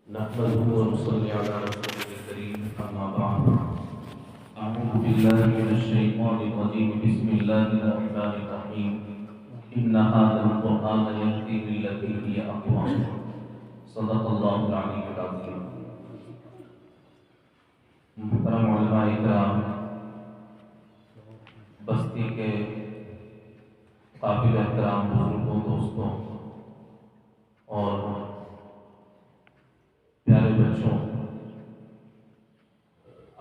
نحمده ونصلي على رسوله الكريم أما بعد أعوذ بالله من الشيطان الرجيم بسم الله الرحمن الرحيم إن هذا القرآن يهدي للتي هي أقوم صدق الله العلي العظيم. محترم علماء کرام، بستی کے قابل احترام بزرگوں، دوستوں اور پیارے بچوں،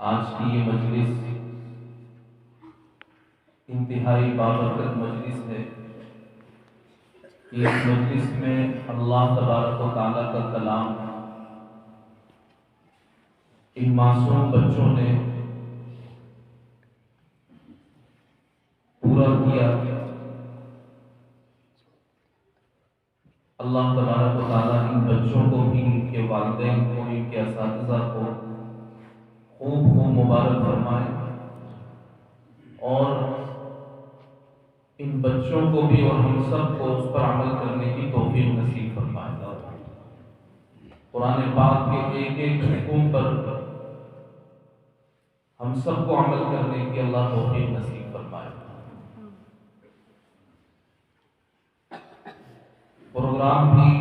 آج کی یہ مجلس انتہائی بابرکت مجلس ہے. اس مجلس میں اللہ تبارک و تعالیٰ کا کلام ان معصوم بچوں نے پورا کیا. اللہ تبارک و تعالیٰ ان بچوں کو بھی، ان کے والدین کو، ان کے اساتذہ کو خوب مبارک فرمائے اور ان بچوں کو بھی اور ہم سب کو اس پر عمل کرنے کی توفیق نصیب فرمائے. قرآن پاک کے ایک ایک حکم پر ہم سب کو عمل کرنے کی اللہ توفیق نصیب فرمائے. پروگرام بھی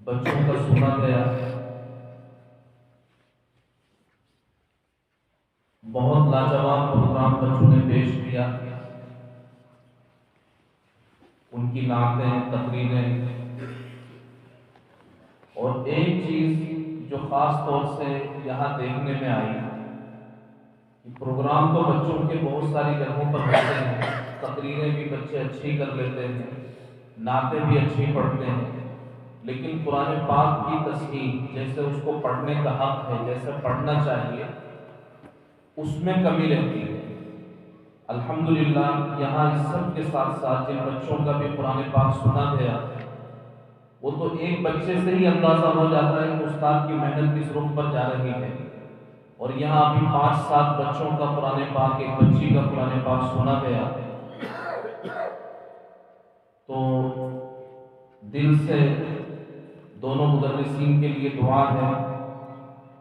بچوں کا سنا گیا، بہت لاجواب پروگرام بچوں نے پیش کیا. ان کی نعتیں، تقریریں، اور ایک چیز جو خاص طور سے یہاں دیکھنے میں آئی کہ پروگرام تو بچوں کے بہت ساری جگہوں پر ہوتے ہیں، تقریریں بھی بچے اچھی کر لیتے ہیں، نعتیں بھی اچھی پڑھتے ہیں، لیکن قرآن پاک کی تصحیح جیسے اس کو پڑھنے کا حق ہے، جیسے پڑھنا چاہیے، اس میں کمی رہتی ہے. الحمدللہ یہاں اس سب کے ساتھ ساتھ جن بچوں کا بھی قرآن پاک سنا گیا، وہ تو ایک بچے سے ہی اندازہ ہو جاتا ہے کہ استاد کی محنت کس رخ پر جا رہی ہے. اور یہاں ابھی 5-7 بچوں کا قرآن پاک، ایک بچی کا قرآن پاک سنا گیا، تو دل سے دونوں مدرسین کے لیے دعا ہے.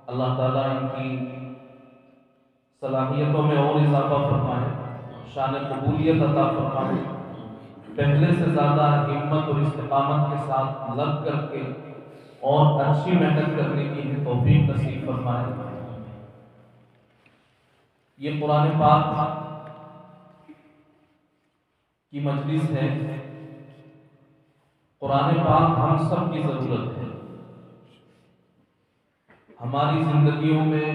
اللہ تعالیٰ ان کی صلاحیتوں میں اور اضافہ فرمائے، شان قبولیت عطا فرمائے، پہلے سے زیادہ ہمت اور استقامت کے ساتھ لگ کر کے اور اچھی محنت کرنے کی توفیق نصیب فرمائے. یہ قرآن پاک کی مجلس ہے. قرآن پاک ہم سب کی ضرورت ہے. ہماری زندگیوں میں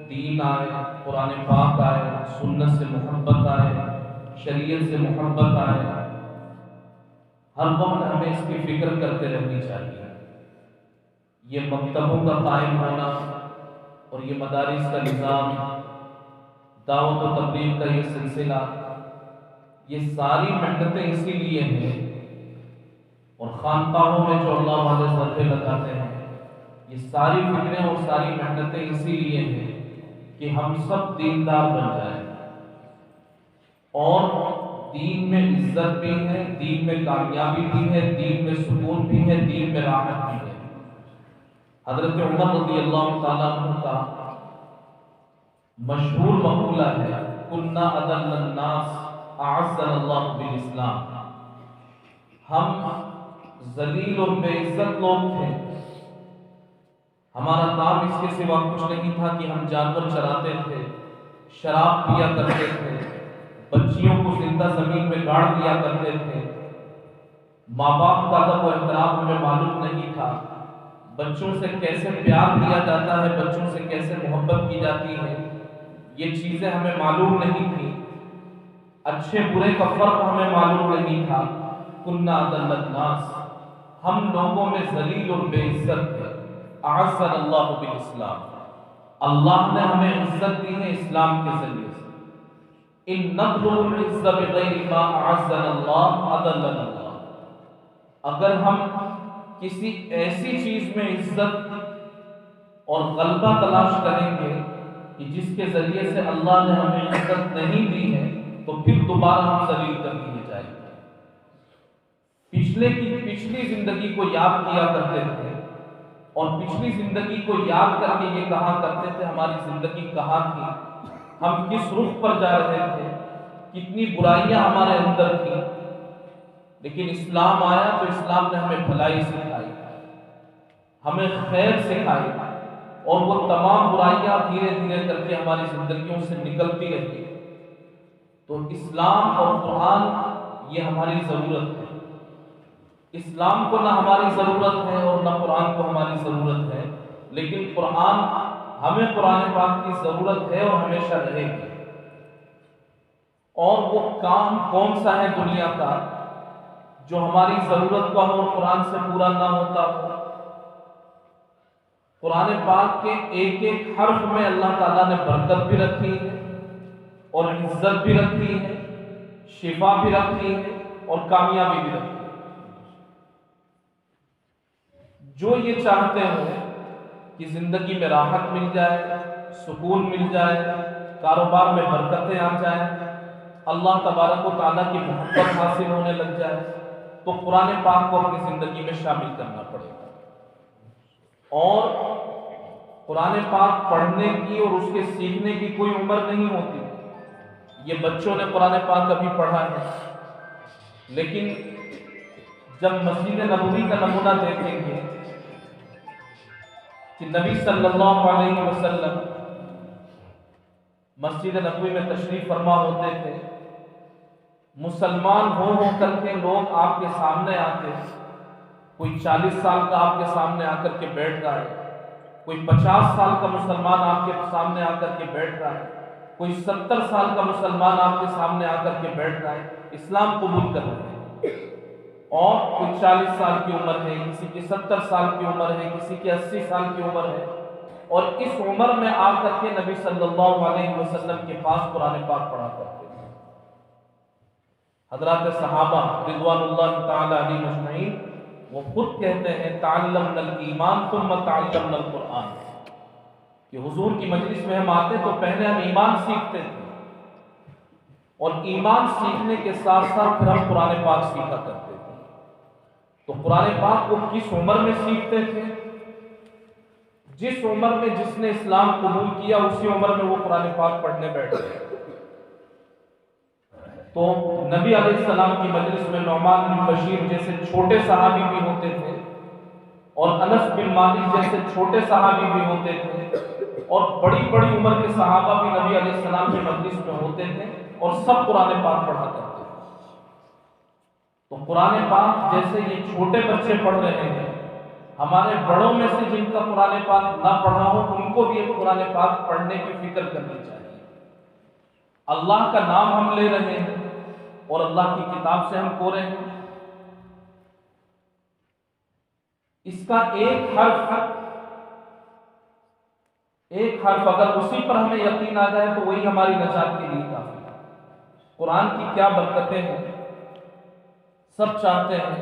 دین آئے، قرآن پاک آئے، سنت سے محبت آئے، شریعت سے محبت آئے، ہر وقت ہمیں اس کی فکر کرتے رہنی چاہیے. یہ مکتبوں کا قائم ہونا اور یہ مدارس کا نظام، دعوت و تبلیغ کا یہ سلسلہ، یہ ساری محنتیں اسی لیے ہیں. اور خانقاہوں میں جو اللہ والے ضربے لگاتے ہیں، یہ ساری فکریں اور ساری محنتیں اسی لیے ہیں کہ ہم سب دیندار بن جائیں. اور دین میں عزت بھی ہے، دین میں کامیابی بھی ہے، دین میں سکون بھی ہے، دین میں راحت بھی ہے. حضرت عمر رضی اللہ تعالیٰ عنہ کا مشہور مقولہ ہے، کنا اذل الناس اعزنا اللہ بالاسلام. ہم ذلیل اور بے عزت لوگ تھے، ہمارا کام اس کے سوا کچھ نہیں تھا کہ ہم جانور چراتے تھے، شراب پیا کرتے تھے، بچیوں کو زندہ زمین میں گاڑ دیا کرتے تھے، ماں باپ کا ادب و احترام ہمیں معلوم نہیں تھا، بچوں سے کیسے پیار کیا جاتا ہے، بچوں سے کیسے محبت کی جاتی ہے، یہ چیزیں ہمیں معلوم نہیں تھی. اچھے برے کا فرق ہمیں معلوم نہیں تھا. کنا اذل الناس، ہم لوگوں میں ذلیل اور بے عزت تھے. اعزنا اللہ بالاسلام، اللہ نے ہمیں عزت دی ہے اسلام کے ذریعے سے. ان نطلب العز بغیر ما اعزنا اللہ اذلنا اللہ. اگر ہم کسی ایسی چیز میں عزت اور غلبہ تلاش کریں گے کہ جس کے ذریعے سے اللہ نے ہمیں عزت نہیں دی ہے، تو پھر دوبارہ ہم ذلیل کر دیے جائیں گے. پچھلی زندگی کو یاد کیا کرتے تھے اور پچھلی زندگی کو یاد کر کے یہ کہا کرتے تھے ہماری زندگی کہاں تھی، ہم کس رخ پر جا رہے تھے، کتنی برائیاں ہمارے اندر تھیں۔ لیکن اسلام آیا تو اسلام نے ہمیں بھلائی سکھائی، ہمیں خیر سکھائی، اور وہ تمام برائیاں دھیرے دھیرے کر کے ہماری زندگیوں سے نکلتی رہی۔ تو اسلام اور قرآن یہ ہماری ضرورت ہے۔ اسلام کو نہ ہماری ضرورت ہے اور نہ قرآن کو ہماری ضرورت ہے، لیکن قرآن ہمیں قرآن پاک کی ضرورت ہے اور ہمیشہ رہے گی۔ اور وہ کام کون سا ہے دنیا کا جو ہماری ضرورت کا ہو اور قرآن سے پورا نہ ہوتا ہو؟ قرآن پاک کے ایک ایک حرف میں اللہ تعالیٰ نے برکت بھی رکھی ہے اور عزت بھی رکھی ہے، شفا بھی رکھی ہے اور کامیابی بھی رکھی ہے۔ جو یہ چاہتے ہو کہ زندگی میں راحت مل جائے، سکون مل جائے، کاروبار میں برکتیں آ جائیں، اللہ تبارک و تعالیٰ کی محبت حاصل ہونے لگ جائے، تو قرآن پاک کو اپنی زندگی میں شامل کرنا پڑے گا۔ اور قرآن پاک پڑھنے کی اور اس کے سیکھنے کی کوئی عمر نہیں ہوتی۔ یہ بچوں نے قرآن پاک ابھی پڑھا ہے، لیکن جب مسجد نبوی کا نمونہ دیکھیں گے کہ نبی صلی اللہ علیہ وسلم مسجد نبوی میں تشریف فرما ہوتے تھے، مسلمان ہو کر کے لوگ آپ کے سامنے آتے، کوئی 40 سال کا آپ کے سامنے آ کر کے بیٹھ رہا ہے، کوئی 50 سال کا مسلمان آپ کے سامنے آ کر کے بیٹھ رہا ہے، کوئی 70 سال کا مسلمان آپ کے سامنے آ کر کے بیٹھ رہا ہے، اسلام قبول کر رہے ہیں۔ اور کوئی 40 سال کی عمر ہے، کسی کی 70 سال کی عمر ہے، کسی کی 80 سال کی عمر ہے، اور اس عمر میں آ کر کے نبی صلی اللہ علیہ وسلم کے پاس قرآن پاک پڑھا کرتے ہیں۔ حضرات صحابہ رضوان اللہ تعالی علیہ اجمعین وہ خود کہتے ہیں تعلمنا الایمان ثم تعلمنا القرآن، کہ حضور کی مجلس میں ہم آتے تو پہلے ہم ایمان سیکھتے تھے، اور ایمان سیکھنے کے ساتھ ساتھ پھر ہم قرآن پاک سیکھا کرتے تھے۔ تو قرآن پاک کو کس عمر میں سیکھتے تھے؟ جس عمر میں جس نے اسلام قبول کیا اسی عمر میں وہ قرآن پاک پڑھنے بیٹھے۔ تو نبی علیہ السلام کی مجلس میں نعمان بن بشیر جیسے چھوٹے صحابی بھی ہوتے تھے، اور انس بن مالک جیسے چھوٹے صحابی بھی ہوتے تھے، اور بڑی بڑی عمر کے صحابہ بھی نبی علیہ السلام کی مجلس میں ہوتے تھے، اور سب قرآن پاک پڑھا کرتے تھے۔ تو قرآن پاک جیسے یہ چھوٹے بچے پڑھ رہے ہیں، ہمارے بڑوں میں سے جن کا قرآن پاک نہ پڑھا ہو ان کو بھی قرآن پاک پڑھنے کی فکر کرنی چاہیے۔ اللہ کا نام ہم لے رہے ہیں اور اللہ کی کتاب سے ہم کورے ہیں، اس کا ایک حرف اگر اسی پر ہمیں یقین آ جائے تو وہی ہماری نجات کے لیے کافی ہے۔ قرآن کی کیا برکتیں ہیں، سب چاہتے ہیں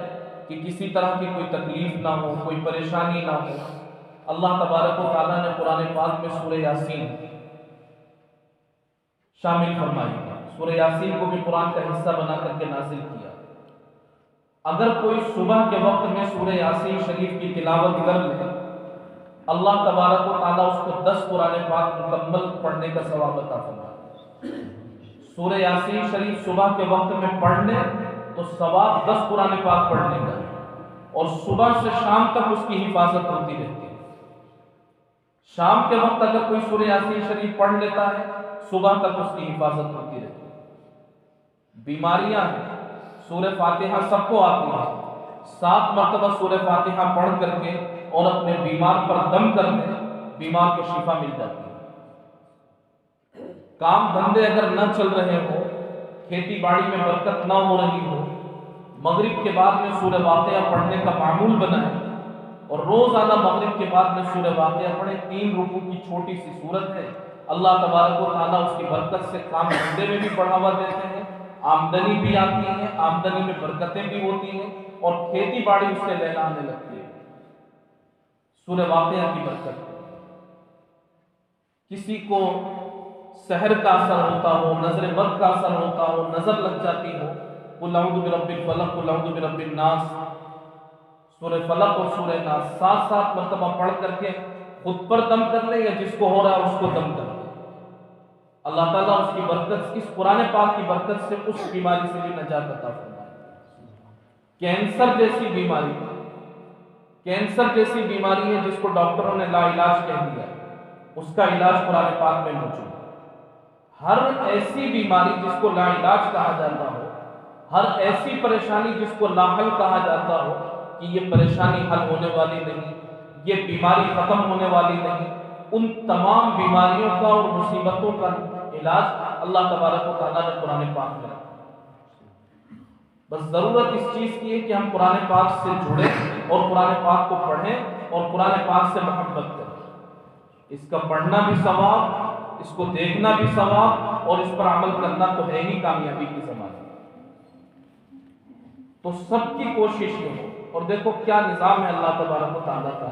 کہ کسی طرح کی کوئی تکلیف نہ ہو، کوئی پریشانی نہ ہو۔ اللہ تبارک و تعالیٰ نے قرآن پاک میں سورہ یاسین شامل فرمائی ہے، سورہ یاسین کو بھی قرآن کا حصہ بنا کر کے نازل کیا۔ اگر کوئی صبح کے وقت میں سورہ یاسین شریف کی تلاوت کر لے، اللہ تبارک و تعالیٰ اس کو 10 قرآن پاک مکمل پڑھنے کا ثواب عطا فرماتا ہے۔ سورہ یاسین شریف صبح کے وقت میں پڑھ لے تو ثواب 10 قرآن پاک پڑھنے کا ہے، اور صبح سے شام تک اس کی حفاظت ہوتی رہتی ہے۔ شام کے وقت اگر کوئی سورہ یاسین شریف پڑھ لیتا ہے صبح تک اس کی حفاظت ہوتی رہتی ہے۔ بیماریاں ہیں، سورہ فاتحہ سب کو آتی ہے، 7 مرتبہ سورہ فاتحہ پڑھ کر کے اور اپنے بیمار پر دم کر دیں، بیمار کو شفا مل جاتی ہے۔ کام دھندے اگر نہ چل رہے ہو، کھیتی باڑی میں برکت نہ ہو رہی ہو، مغرب کے بعد میں سورہ واقعہ پڑھنے کا معمول بنائیں، اور روزانہ مغرب کے بعد میں سورہ واقعہ پڑھیں۔ 3 رکوع کی چھوٹی سی سورت ہے، اللہ تبارک و تعالیٰ اس کی برکت سے کام دھندے میں بھی بڑھاوا دیتے ہیں، آمدنی بھی آتی ہے، آمدنی میں برکتیں بھی ہوتی ہیں، اور کھیتی باڑی اس سے لہلانے لگتی ہے۔ سورہ واقعہ کی برکت، کسی کو سحر کا اثر ہوتا ہو، نظر بد کا اثر ہوتا ہو، نظر لگ جاتی ہو، قل اعوذ برب الفلق، قل اعوذ برب الناس، سورہ فلق اور سورہ ناس 7 مرتبہ پڑھ کر کے خود پر دم کر لے یا جس کو ہو رہا ہے اس کو دم کر لے، اللہ تعالیٰ اس کی برکت، اس قرآن پاک کی برکت سے اس بیماری سے بھی نجات عطا فرمائے۔ کینسر جیسی بیماری ہے جس کو ڈاکٹروں نے لا علاج کہہ دیا، اس کا علاج قرآن پاک میں موجود ہے۔ ہر ایسی بیماری جس کو لا علاج کہا جاتا ہو، ہر ایسی پریشانی جس کو لا حل کہا جاتا ہو کہ یہ پریشانی حل ہونے والی نہیں، یہ بیماری ختم ہونے والی نہیں، ان تمام بیماریوں کا اور مصیبتوں کا علاج اللہ تبارک و تعالیٰ نے قرآن پاک میں رکھا۔ بس ضرورت اس چیز کی ہے کہ ہم قرآن پاک سے جڑیں اور قرآن پاک کو پڑھیں اور قرآن پاک سے محبت کریں۔ اس کا پڑھنا بھی ثواب، اس کو دیکھنا بھی ثواب، اور اس پر عمل کرنا تو ہے ہی کامیابی کی ضمانت۔ تو سب کی کوشش یہ ہو، اور دیکھو کیا نظام ہے اللہ تبارک و تعالیٰ کا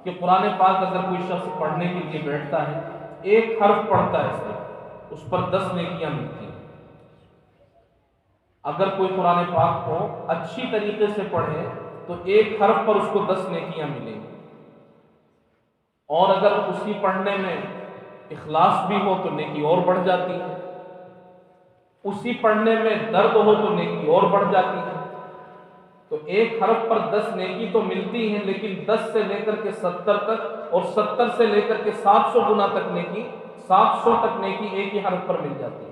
کہ قرآن پاک اگر کوئی شخص پڑھنے کے لیے بیٹھتا ہے، ایک حرف پڑھتا ہے اس پر 10 نیکیاں ملتی ہیں۔ اگر کوئی قرآن پاک کو اچھی طریقے سے پڑھے تو ایک حرف پر اس کو 10 نیکیاں ملیں گی، اور اگر اسی پڑھنے میں اخلاص بھی ہو تو نیکی اور بڑھ جاتی ہے، اسی پڑھنے میں درد ہو تو نیکی اور بڑھ جاتی ہے۔ تو ایک حرف پر 10 نیکی تو ملتی ہیں، لیکن 10 سے لے کر کے 70 تک، اور 70 سے لے کر کے 700 گنا تک نیکی، 700 تک نیکی ایک ہی حرف پر مل جاتی ہے۔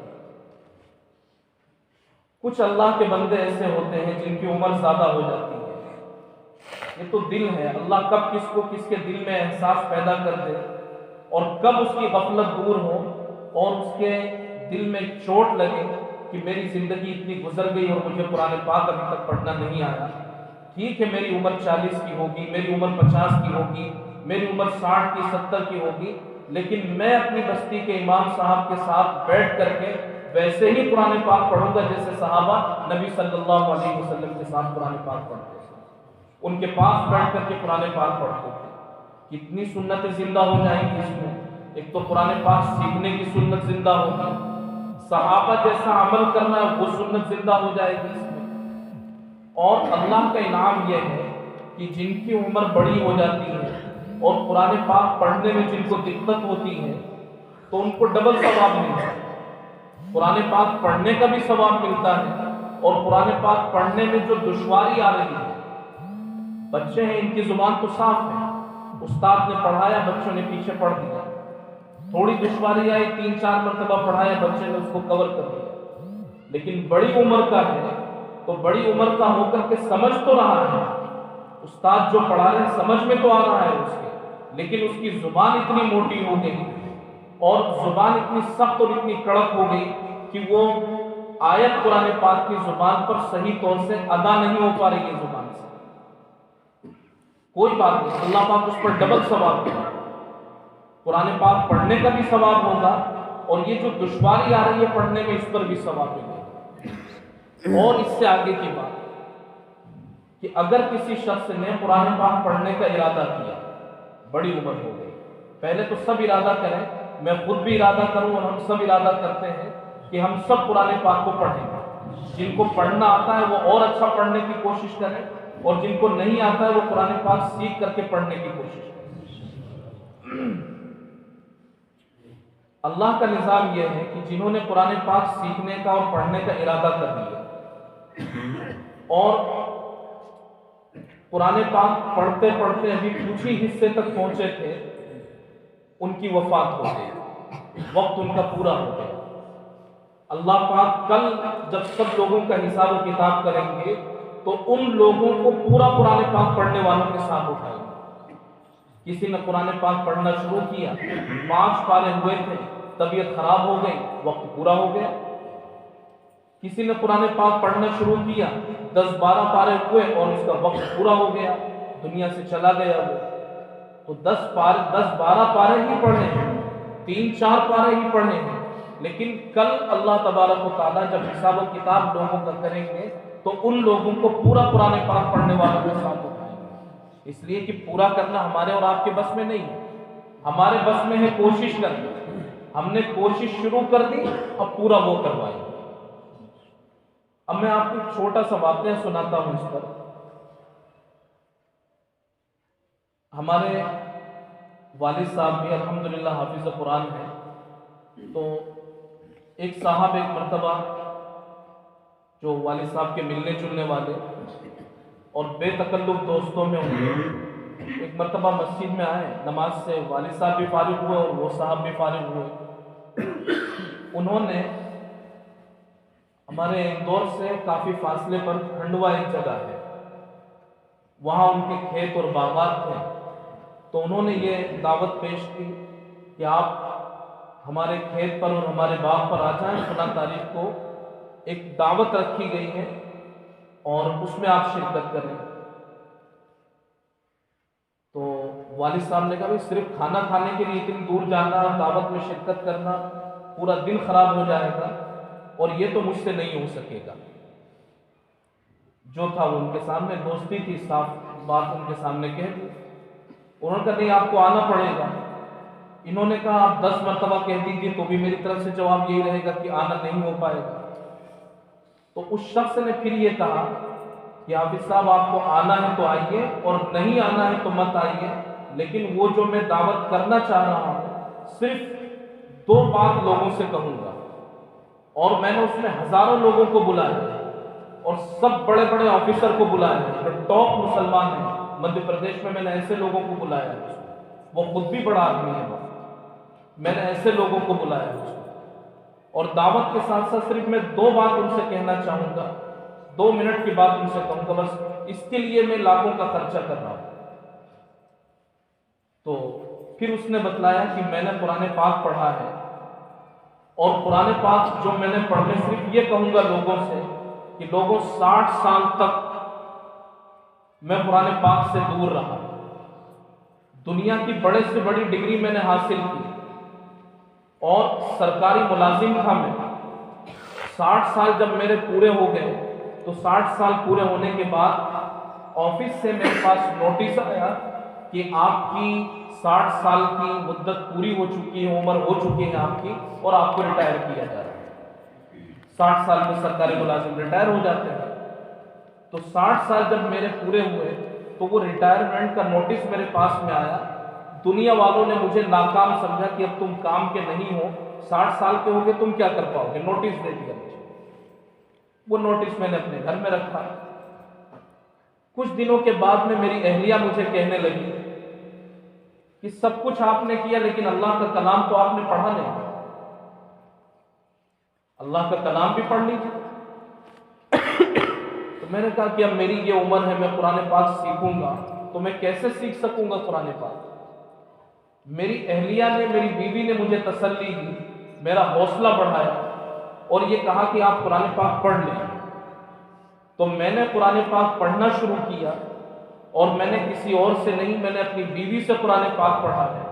کچھ اللہ کے بندے ایسے ہوتے ہیں جن کی عمر زیادہ ہو جاتی ہے، یہ تو دل ہے، اللہ کب کس کو کس کے دل میں احساس پیدا کر دے اور کب اس کی غفلت دور ہو اور اس کے دل میں چوٹ لگے کہ میری زندگی اتنی گزر گئی اور مجھے قرآن پاک ابھی تک پڑھنا نہیں آیا۔ ٹھیک ہے، میری عمر 40 کی ہوگی، میری عمر 50 کی ہوگی، میری عمر 60 کی 70 کی ہوگی، لیکن میں اپنی بستی کے امام صاحب کے ساتھ بیٹھ کر کے ویسے ہی قرآن پاک پڑھوں گا جیسے صحابہ نبی صلی اللہ علیہ وسلم کے ساتھ قرآن پاک پڑھتے تھے، ان کے پاس بیٹھ کر کے قرآن پاک پڑھتے تھے۔ کتنی سنتیں زندہ ہو جائیں گی اس میں، ایک تو قرآن پاک سیکھنے کی سنت زندہ ہوگی، صحابہ جیسا عمل کرنا ہے وہ سنت زندہ ہو جائے گی اس میں، اور اللہ کا انعام یہ ہے کہ جن کی عمر بڑی ہو جاتی ہے اور قرآن پاک پڑھنے میں جن کو دقت ہوتی ہے تو ان کو ڈبل ثواب ملتا ہے۔ قرآن پاک پڑھنے کا بھی ثواب ملتا ہے، اور قرآن پاک پڑھنے میں جو دشواری آ رہی ہے، بچے ہیں ان کی زبان تو صاف ہے، استاد نے پڑھایا بچوں نے پیچھے پڑھ دیا، تھوڑی دشواری آئی 3-4 مرتبہ پڑھایا بچے نے اس کو کور کر دیا، لیکن بڑی عمر کا ہے تو بڑی عمر کا ہو کر کے سمجھ تو رہا ہے، استاد جو پڑھا رہے ہیں سمجھ میں تو آ رہا ہے اس کے، لیکن اس کی زبان اتنی موٹی ہو گئی اور زبان اتنی سخت اور اتنی کڑک ہو گئی کہ وہ آیت قرآن پاک کی زبان پر صحیح طور سے ادا نہیں ہو پا رہی ہے زبان سے۔ کوئی بات نہیں، اللہ پاک اس پر ڈبل ثواب دے گا، قرآن پاک پڑھنے کا بھی ثواب ہوگا اور یہ جو دشواری آ رہی ہے پڑھنے میں اس پر بھی ثواب ملے گا۔ اور اس سے آگے کی بات کہ اگر کسی شخص نے قرآن پاک پڑھنے کا ارادہ کیا، بڑی عمر ہو گئی، پہلے تو سب ارادہ کریں، میں خود بھی ارادہ کروں اور ہم سب ارادہ کرتے ہیں کہ ہم سب قرآن پاک کو پڑھیں گے۔ جن کو پڑھنا آتا ہے وہ اور اچھا پڑھنے کی کوشش کریں، اور جن کو نہیں آتا ہے وہ قرآن پاک سیکھ کر کے پڑھنے کی کوشش کریں۔ اللہ کا نظام یہ ہے کہ جنہوں نے قرآن پاک سیکھنے کا اور پڑھنے کا ارادہ کر لیا اور قرآن پاک پڑھتے پڑھتے ابھی کچھ ہی حصے تک پہنچے تھے، ان کی وفات ہو گئی، وقت ان کا پورا ہو گیا۔ اللہ پاک کل جب سب لوگوں کا حساب و کتاب کریں گے تو ان لوگوں کو پورا قرآن پاک پڑھنے والوں کے ساتھ اٹھائیں گے۔ کسی نے قرآن پاک پڑھنا شروع کیا، 5 پارے ہوئے تھے، طبیعت خراب ہو گئی، وقت پورا ہو گیا۔ کسی نے قرآن پاک پڑھنا شروع کیا، 10-12 پارے ہوئے اور اس کا وقت پورا ہو گیا، دنیا سے چلا گیا وہ۔ تو 10-12 پارے ہی پڑھنے ہیں، 3-4 پارے ہی پڑھنے ہیں، لیکن کل اللہ تبارک و تعالیٰ جب حساب و کتاب لوگوں کا کریں گے تو ان لوگوں کو پورا قرآن پاک پڑھنے والوں کے ساتھ اٹھائیں گے، اس لیے کہ پورا کرنا ہمارے اور آپ کے بس میں نہیں ہے، ہمارے بس میں ہے کوشش کرنا۔ ہم نے کوشش شروع کر دی، اب پورا وہ کروائیں گے۔ اب میں آپ کو چھوٹا سا واقعہ سناتا ہوں اس پر۔ ہمارے والد صاحب بھی الحمدللہ حافظ قرآن ہیں، تو ایک صاحب ایک مرتبہ جو والد صاحب کے ملنے جلنے والے اور بے تکلف دوستوں میں ہوں، ایک مرتبہ مسجد میں آئے، نماز سے والد صاحب بھی فارغ ہوئے اور وہ صاحب بھی فارغ ہوئے۔ انہوں نے ہمارے اندور سے کافی فاصلے پر کھنڈوا ایک جگہ ہے، وہاں ان کے کھیت اور باغات تھے، تو انہوں نے یہ دعوت پیش کی کہ آپ ہمارے کھیت پر اور ہمارے باغ پر آ جائیں، فلاں تاریخ کو ایک دعوت رکھی گئی ہے اور اس میں آپ شرکت کریں۔ تو والد صاحب نے کہا بھائی صرف کھانا کھانے کے لیے اتنی دور جانا، دعوت میں شرکت کرنا، پورا دن خراب ہو جائے گا اور یہ تو مجھ سے نہیں ہو سکے گا۔ جو تھا وہ ان کے سامنے دوستی تھی، صاف بات ان کے سامنے کہہ دی۔ انہوں نے کہا نہیں آپ کو آنا پڑے گا۔ انہوں نے کہا آپ 10 مرتبہ کہہ دیجیے تو بھی میری طرف سے جواب یہی رہے گا کہ آنا نہیں ہو پائے گا۔ تو اس شخص نے پھر یہ کہا کہ حافظ صاحب آپ کو آنا ہے تو آئیے اور نہیں آنا ہے تو مت آئیے، لیکن وہ جو میں دعوت کرنا چاہ رہا ہوں صرف 2 بات لوگوں سے کہوں گا، اور میں نے اس میں ہزاروں لوگوں کو بلایا اور سب بڑے بڑے آفیسر کو بلایا جو ٹاپ مسلمان ہیں مدھیہ پردیش میں نے ایسے لوگوں کو بلایا، وہ خود بھی بڑا آدمی ہے، میں نے ایسے لوگوں کو بلایا اور دعوت کے ساتھ ساتھ صرف میں 2 بات ان سے کہنا چاہوں گا، 2 منٹ کی بات ان سے کہوں گا، بس اس کے لیے میں لاکھوں کا خرچہ کر رہا ہوں۔ تو پھر اس نے بتلایا کہ میں نے قرآن پاک پڑھا ہے اور قرآن پاک جو میں نے پڑھنے صرف یہ کہوں گا لوگوں سے کہ لوگوں 60 سال تک میں قرآن پاک سے دور رہا، دنیا کی بڑے سے بڑی ڈگری میں نے حاصل کی اور سرکاری ملازم تھا میں۔ 60 سال جب میرے پورے ہو گئے تو 60 سال پورے ہونے کے بعد آفس سے میرے پاس نوٹس آیا کہ آپ کی 60 سال کی مدت پوری ہو چکی ہے، عمر ہو چکی ہے آپ کی، اور آپ کو ریٹائر کیا جا رہا ہے۔ 60 سال میں سرکاری ملازم ریٹائر ہو جاتے ہیں، تو 60 سال جب میرے پورے ہوئے تو وہ ریٹائرمنٹ کا نوٹس میرے پاس میں آیا۔ دنیا والوں نے مجھے ناکام سمجھا کہ اب تم کام کے نہیں ہو، 60 سال کے ہو گے تم کیا کر پاؤ گے، نوٹس دے دیا مجھے۔ وہ نوٹس میں نے اپنے گھر میں رکھا۔ کچھ دنوں کے بعد میں میری اہلیہ مجھے کہنے لگی کہ سب کچھ آپ نے کیا لیکن اللہ کا کلام تو آپ نے پڑھا نہیں، اللہ کا کلام بھی پڑھ لیجیے۔ تو میں نے کہا کہ اب میری یہ عمر ہے، میں قرآن پاک سیکھوں گا تو میں کیسے سیکھ سکوں گا قرآن پاک؟ میری اہلیہ نے، میری بیوی نے مجھے تسلی دی، میرا حوصلہ بڑھایا اور یہ کہا کہ آپ قرآن پاک پڑھ لیں۔ تو میں نے قرآن پاک پڑھنا شروع کیا اور میں نے کسی اور سے نہیں، میں نے اپنی بیوی سے قرآن پاک پڑھا ہے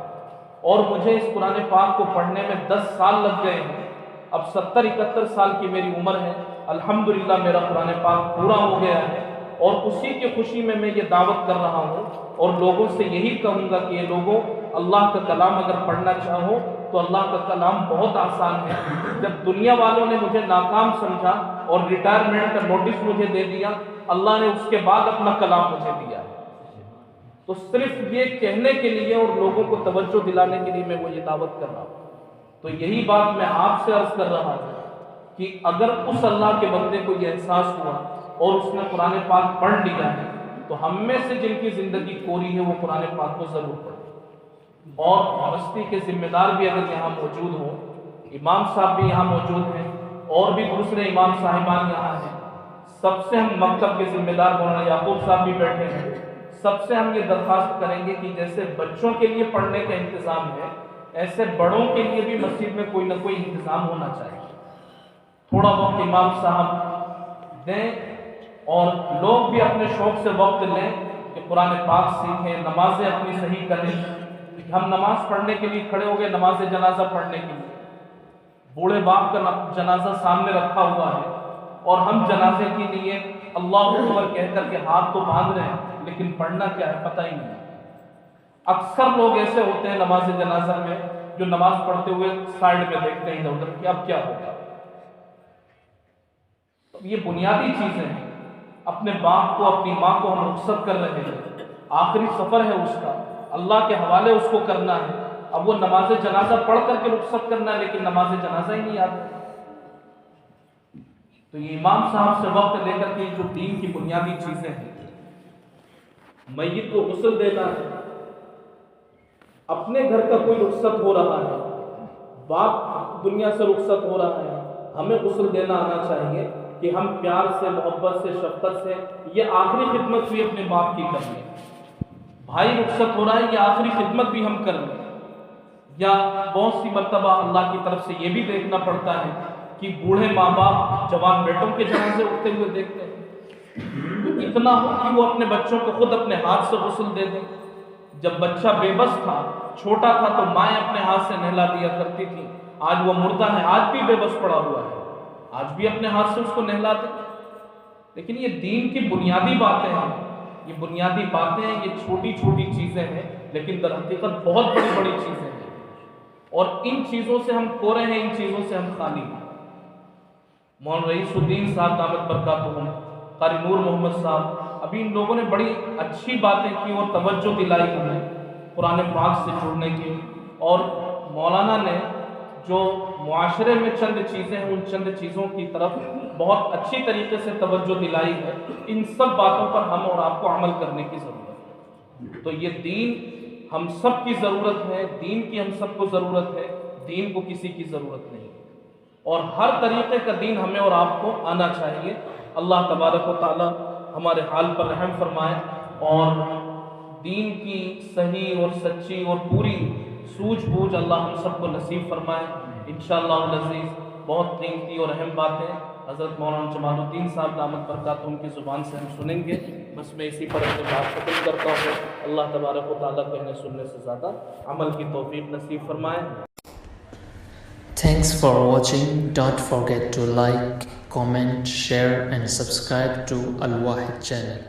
اور مجھے اس قرآن پاک کو پڑھنے میں 10 سال لگ گئے ہیں۔ اب 70-71 سال کی میری عمر ہے، الحمدللہ میرا قرآن پاک پورا ہو گیا ہے اور اسی کی خوشی میں یہ دعوت کر رہا ہوں اور لوگوں سے یہی کہوں گا کہ یہ لوگوں اللہ کا کلام اگر پڑھنا چاہو تو اللہ کا کلام بہت آسان ہے۔ جب دنیا والوں نے مجھے ناکام سمجھا اور ریٹائرمنٹ کا نوٹس مجھے دے دیا، اللہ نے اس کے بعد اپنا کلام مجھے دیا۔ تو صرف یہ کہنے کے لیے اور لوگوں کو توجہ دلانے کے لیے میں وہ یہ دعوت کر رہا ہوں۔ تو یہی بات میں آپ سے عرض کر رہا ہوں کہ اگر اس اللہ کے بندے کو یہ احساس ہوا اور اس نے قرآن پاک پڑھ لیا ہے تو ہم میں سے جن کی زندگی کوری ہے وہ قرآن پاک کو ضرور پڑھیں۔ اور بستی کے ذمہ دار بھی اگر یہاں موجود ہوں، امام صاحب بھی یہاں موجود ہیں اور بھی دوسرے امام صاحبان یہاں ہیں، سب سے ہم مکتب کے ذمہ دار مولانا یعقوب صاحب بھی بیٹھے ہیں، سب سے ہم یہ درخواست کریں گے کہ جیسے بچوں کے لیے پڑھنے کا انتظام ہے ایسے بڑوں کے لیے بھی مسجد میں کوئی نہ کوئی انتظام ہونا چاہیے۔ تھوڑا وقت امام صاحب دیں اور لوگ بھی اپنے شوق سے وقت لیں کہ قرآن پاک سیکھیں، نمازیں اپنی صحیح کریں۔ ہم نماز پڑھنے کے لیے کھڑے ہو گئے، نماز جنازہ پڑھنے کے لیے بوڑھے باپ کا جنازہ سامنے رکھا ہوا ہے اور ہم جنازے کے لیے اللہ اکبر کہہ کر کے ہاتھ تو باندھ رہے ہیں لیکن پڑھنا کیا ہے پتہ ہی نہیں۔ اکثر لوگ ایسے ہوتے ہیں نماز جنازہ میں جو نماز پڑھتے ہوئے سائیڈ میں دیکھتے ہیں ادھر ادھر کہ اب کیا ہوگا۔ یہ بنیادی چیزیں ہیں، اپنے باپ کو اپنی ماں کو ہم رخصت کر رہے ہیں آخری سفر ہے اس کا، اللہ کے حوالے اس کو کرنا ہے. اب وہ نماز جنازہ پڑھ کر کے رخصت کرنا ہے، لیکن نماز جنازہ ہی نہیں یاد ہے. تو یہ امام صاحب سے وقت لے کر کے جو دین کی بنیادی چیزیں ہیں، میت کو غسل دینا ہے، اپنے گھر کا کوئی رخصت ہو رہا ہے، باپ دنیا سے رخصت ہو رہا ہے، ہمیں غسل دینا آنا چاہیے کہ ہم پیار سے، محبت سے، شفقت سے یہ آخری خدمت بھی اپنے باپ کی کر لیں. بھائی رخصت ہو رہا ہے، یہ آخری خدمت بھی ہم کر لیں. یا بہت سی مرتبہ اللہ کی طرف سے یہ بھی دیکھنا پڑتا ہے کہ بوڑھے ماں باپ جوان بیٹوں کے جنازے اٹھتے ہوئے دیکھتے ہیں. اتنا ہو کہ وہ اپنے بچوں کو خود اپنے ہاتھ سے غسل دے دیں. جب بچہ بے بس تھا، چھوٹا تھا، تو مائیں اپنے ہاتھ سے نہلا دیا کرتی تھی. آج وہ مردہ ہے، آج بھی بے بس پڑا ہوا ہے، آج بھی اپنے ہاتھ سے اس کو نہلا دیں. لیکن یہ دین کی بنیادی باتیں ہیں، یہ بنیادی باتیں ہیں، یہ چھوٹی چھوٹی چیزیں ہیں، لیکن در حقیقت بہت بڑی بڑی چیزیں ہیں. اور ان چیزوں سے ہم کورے ہیں، ان چیزوں سے ہم خالی ہیں. مولانا رئیس الدین صاحب دامت برکاتہم، قاری نور محمد صاحب، ابھی ان لوگوں نے بڑی اچھی باتیں کی اور توجہ دلائی ہمیں قرآن پاک سے جڑنے کی. اور مولانا نے جو معاشرے میں چند چیزیں ہیں، ان چند چیزوں کی طرف بہت اچھی طریقے سے توجہ دلائی ہے. ان سب باتوں پر ہم اور آپ کو عمل کرنے کی ضرورت ہے. تو یہ دین ہم سب کی ضرورت ہے، دین کی ہم سب کو ضرورت ہے، دین کو کسی کی ضرورت نہیں. اور ہر طریقے کا دین ہمیں اور آپ کو آنا چاہیے. اللہ تبارک و تعالی ہمارے حال پر رحم فرمائے اور دین کی صحیح اور سچی اور پوری سوجھ بوجھ اللہ ہم سب کو نصیب فرمائے. انشاءاللہ العزیز بہت قیمتی اور اہم باتیں حضرت مولانا جمال الدین صاحب دامت برکاتہم کی زبان سے ہم سنیں گے. بس میں اسی پر اپنی بات ختم کرتا ہوں. اللہ تبارک و تعالیٰ کہنے سننے سے زیادہ عمل کی توفیق نصیب فرمائے. Thanks for watching. Don't forget to like, comment, share and subscribe to Al Wahid channel.